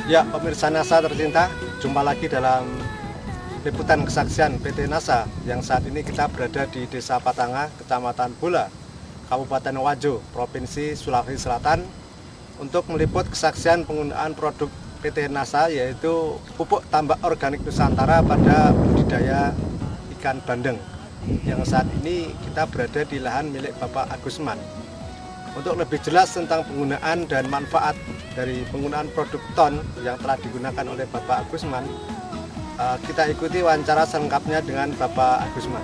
Ya, pemirsa NASA tercinta, jumpa lagi dalam liputan kesaksian PT NASA yang saat ini kita berada di Desa Patanga, Kecamatan Bola, Kabupaten Wajo, Provinsi Sulawesi Selatan untuk meliput kesaksian penggunaan produk PT NASA yaitu pupuk tambak organik Nusantara pada budidaya ikan bandeng yang saat ini kita berada di lahan milik Bapak Agusman. Untuk lebih jelas tentang penggunaan dan manfaat dari penggunaan produk TON yang telah digunakan oleh Bapak Agusman, kita ikuti wawancara selengkapnya dengan Bapak Agusman.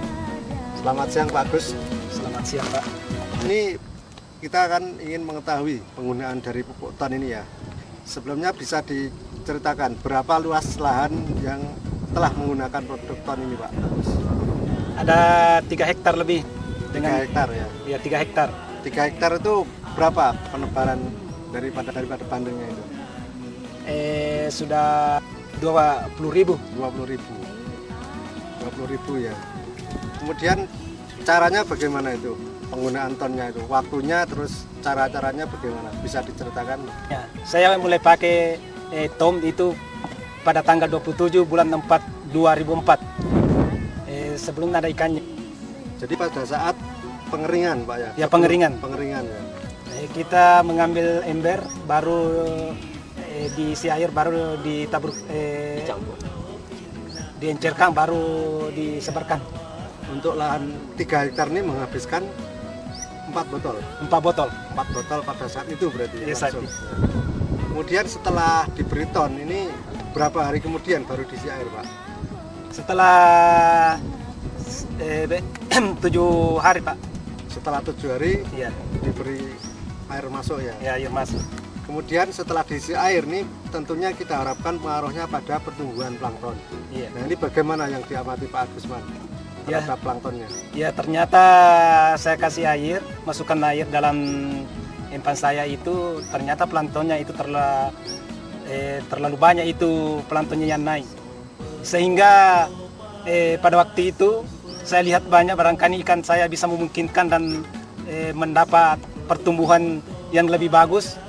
Selamat siang Pak Agus. Selamat siang Pak. Ini kita akan ingin mengetahui penggunaan dari pupuk TON ini ya. Sebelumnya bisa diceritakan berapa luas lahan yang telah menggunakan produk TON ini Pak Agus? Ada 3 hektar lebih. 3 hektar ya? Ya 3 hektar. 3 hektar itu berapa penebaran daripada bandengnya itu? Sudah 20.000. 20.000 ya. Kemudian caranya bagaimana itu? Penggunaan tonnya itu, waktunya, terus cara-caranya bagaimana? Bisa diceritakan? Ya, saya mulai pakai TON itu pada tanggal 27 bulan 4 2004. Sebelum ada ikannya. Jadi pada saat pengeringan Pak ya? Ya pengeringan. Pengeringan ya. Kita mengambil ember, baru diisi air, baru ditabur, diencerkan, baru disebarkan. Untuk lahan 3 hektar ini menghabiskan 4 botol? 4 botol. 4 botol pada saat itu berarti ya? Saat itu. Kemudian setelah diberi ton ini berapa hari kemudian baru diisi air Pak? Setelah 7 hari Pak. Setelah 7 hari Ya. diberi air masuk ya? Ya, air masuk. Kemudian setelah diisi air nih tentunya kita harapkan pengaruhnya pada pertumbuhan plankton. Iya. Nah ini bagaimana yang diamati Pak Agusman terhadap planktonnya? Ya ternyata saya kasih air, masukkan air dalam empan saya itu, ternyata planktonnya itu terlalu banyak itu planktonnya yang naik. Sehingga pada waktu itu saya lihat banyak barangkali ikan saya bisa memungkinkan dan mendapat pertumbuhan yang lebih bagus.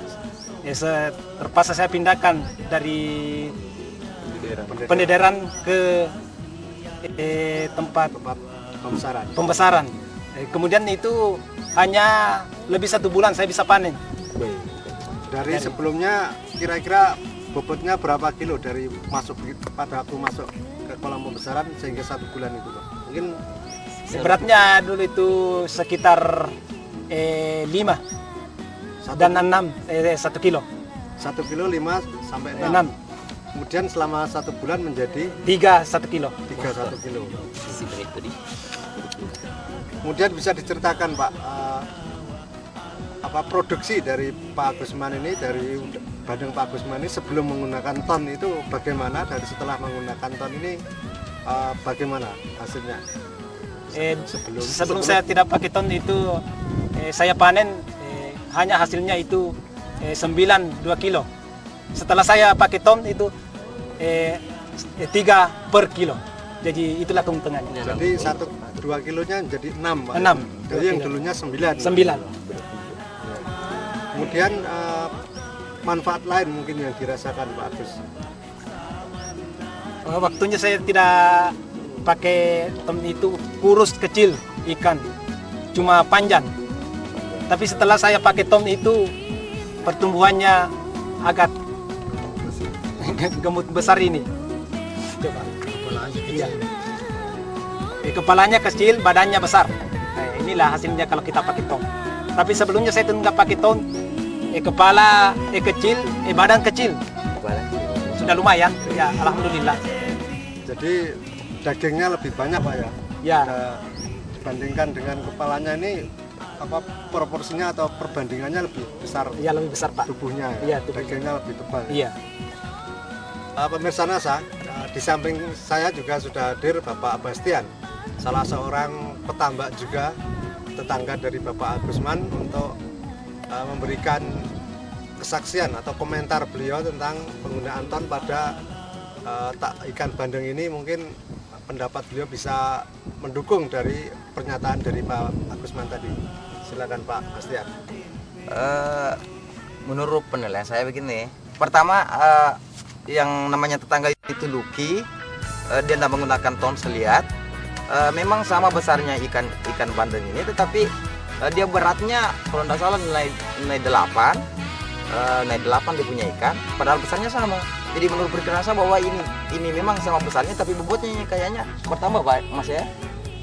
Terpaksa saya pindahkan dari pendederan ke tempat pembesaran. Kemudian itu hanya lebih 1 bulan saya bisa panen. Dari sebelumnya kira-kira bobotnya berapa kilo dari pada waktu masuk ke kolam pembesaran sehingga 1 bulan itu Pak? Mungkin beratnya dulu itu sekitar 5 dan 6, 1 kilo. 1 kilo 5 sampai 6. Kemudian selama 1 bulan menjadi 1 kilo. 1 kilo. Kemudian bisa diceritakan Pak, apa produksi dari Pak Agusman ini, dari bandeng Pak Agusman ini sebelum menggunakan ton itu bagaimana, dari setelah menggunakan ton ini bagaimana hasilnya? Sebelum saya tidak pakai ton itu saya panen hanya hasilnya itu 2 kilo. Setelah saya pakai ton itu 3 per kilo. Jadi itulah keuntungannya. Jadi 2 kilonya jadi 6 Pak? 6. Jadi yang dulunya 9. 9. Kemudian manfaat lain mungkin yang dirasakan Pak Agus? Waktunya saya tidak pakai ton itu kurus kecil ikan, cuma panjang. Tapi setelah saya pakai ton itu pertumbuhannya agak gemuk besar ini. Coba. Iya. Kepalanya kecil, badannya besar. Inilah hasilnya kalau kita pakai tong. Tapi sebelumnya saya itu nggak pakai tong. Kepala kecil, badan kecil. Sudah lumayan, ya alhamdulillah. Jadi dagingnya lebih banyak Pak ya? Ya. Dibandingkan dengan kepalanya ini apa proporsinya atau perbandingannya lebih besar? Iya lebih besar Pak. Tubuhnya, Iya, tubuhnya. dagingnya lebih tebal. Iya. Pemirsa NASA, di samping saya juga sudah hadir Bapak Bastian, salah seorang petambak juga, tetangga dari Bapak Agusman, untuk memberikan kesaksian atau komentar beliau tentang penggunaan ton pada ikan bandeng ini. Mungkin pendapat beliau bisa mendukung dari pernyataan dari Pak Agusman tadi. Silakan Pak Bastian. Menurut penilaian saya begini, pertama yang namanya tetangga itu Lucky, dia tidak menggunakan ton seliat. Memang sama besarnya ikan bandeng ini, tetapi dia beratnya kalau tidak salah nilai 8, nilai 8 dia punya ikan, padahal besarnya sama. Jadi menurut perkiraan saya bahwa ini memang sama besarnya, tapi bobotnya kayaknya bertambah Pak Mas ya.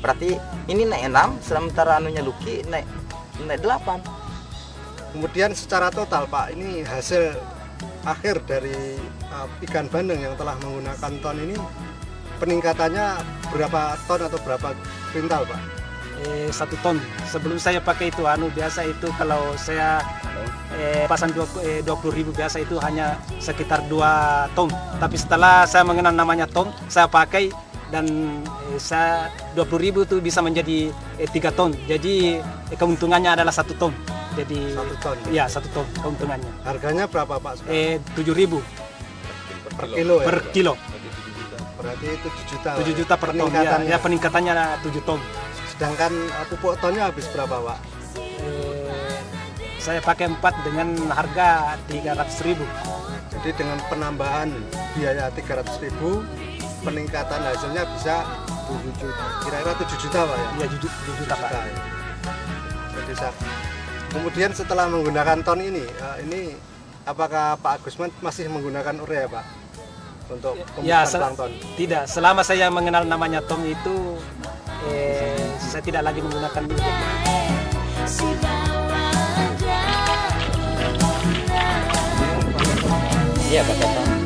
Berarti ini naik 6, sementara anunya Lucky naik 8. Kemudian secara total Pak, ini hasil akhir dari ikan bandeng yang telah menggunakan ton ini, peningkatannya berapa ton atau berapa kuintal Pak? 1 ton. Sebelum saya pakai itu biasa itu kalau saya pasang 20.000 biasa itu hanya sekitar 2 ton. Tapi setelah saya mengenal namanya ton, saya pakai dan saya 20.000 itu bisa menjadi 3 ton. Jadi keuntungannya adalah 1 ton. Jadi 1 ton. Iya, 1 ton keuntungannya. Harganya berapa Pak? 7.000 Per kilo ya? per kilo. Berarti 7 juta. 7 juta per ton. Ya, peningkatannya 7 ton. Sedangkan pupuk tonnya habis berapa Pak? Saya pakai 4 dengan harga 300.000. Jadi dengan penambahan biaya 300.000, peningkatan hasilnya bisa 7 juta. Kira-kira 7 juta Pak ya? Iya, 7 juta Pak. Ya. Jadi kemudian setelah menggunakan ton ini apakah Pak Agusman masih menggunakan urea Pak untuk Ya, pembukaan plankton? tidak. Selama saya mengenal namanya tom itu, saya tidak lagi menggunakan urea. Iya Pak.